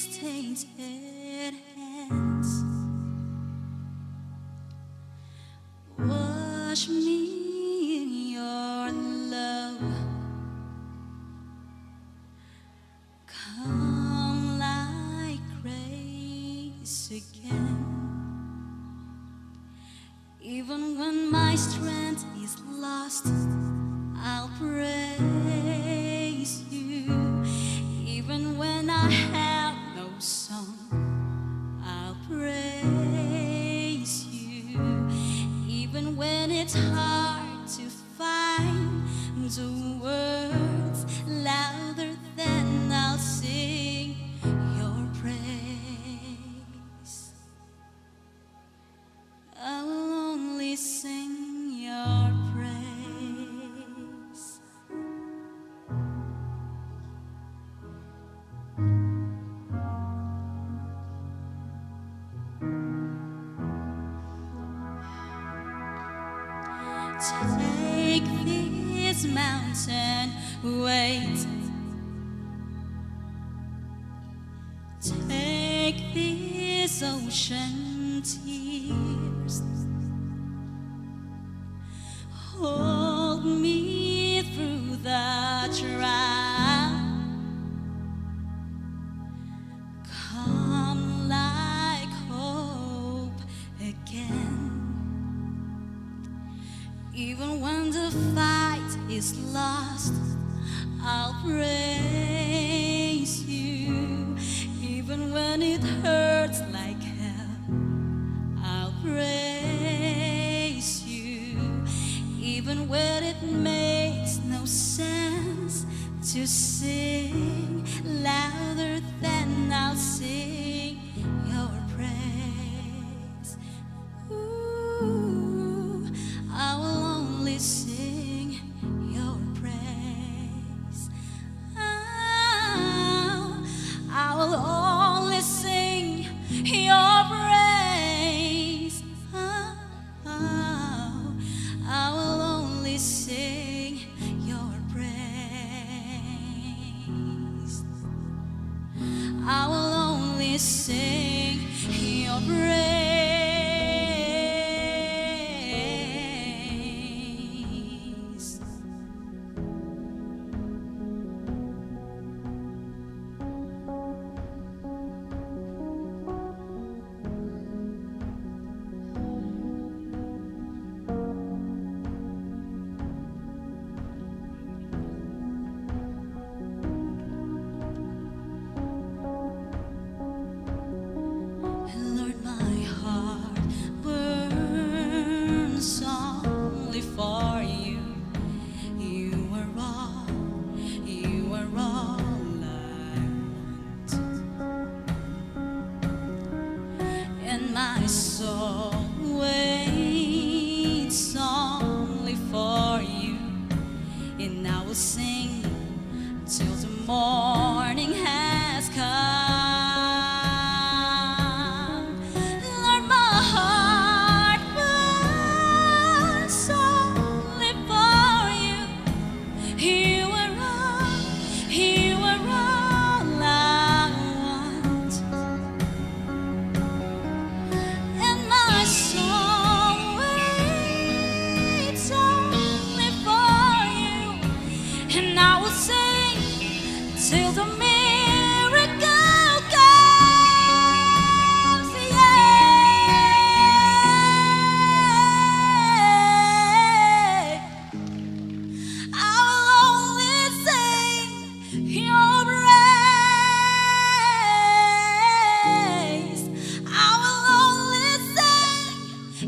tainted hands. Wash me in your love. Come like grace again. Even when my strength is lost, I'll praise you. Even when I have no song, I'll praise you. Even when it's hard to find the words louder than I'll sing your praise. I will only sing your praise. Take this mountain weight. Take this ocean tears. Hold me through the trial. Come like hope again. Even when the fight is lost, I'll praise you. Even when it hurts like hell, I'll praise you. Even when it makes no sense to sing louder than I'll sing your praise. Ooh, I will only sing your praise. Oh, I will only sing your praise. Oh, I will only sing your praise. I will only sing your praise. Lord, my heart burns only for you. You are all I want. And my soul waits only for you. And I will sing till the morning has come. Lord, my heart burns only for you. You are all I want. And my soul waits only for you. And I will sing till the miracle comes. Yeah, I will only sing your praise. I will only sing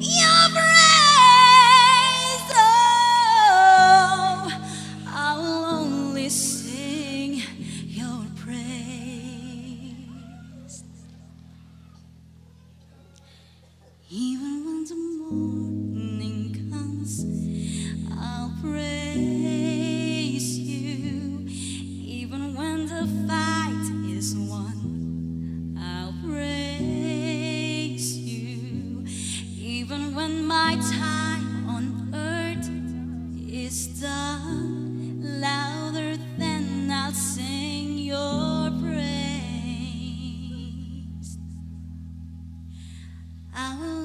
your praise. Oh, I will only sing your praise. Even when the morning comes, I'll praise you. Even when the fight is won, I'll praise you. Even when my time on earth is done, louder than I'll sing your praise. I will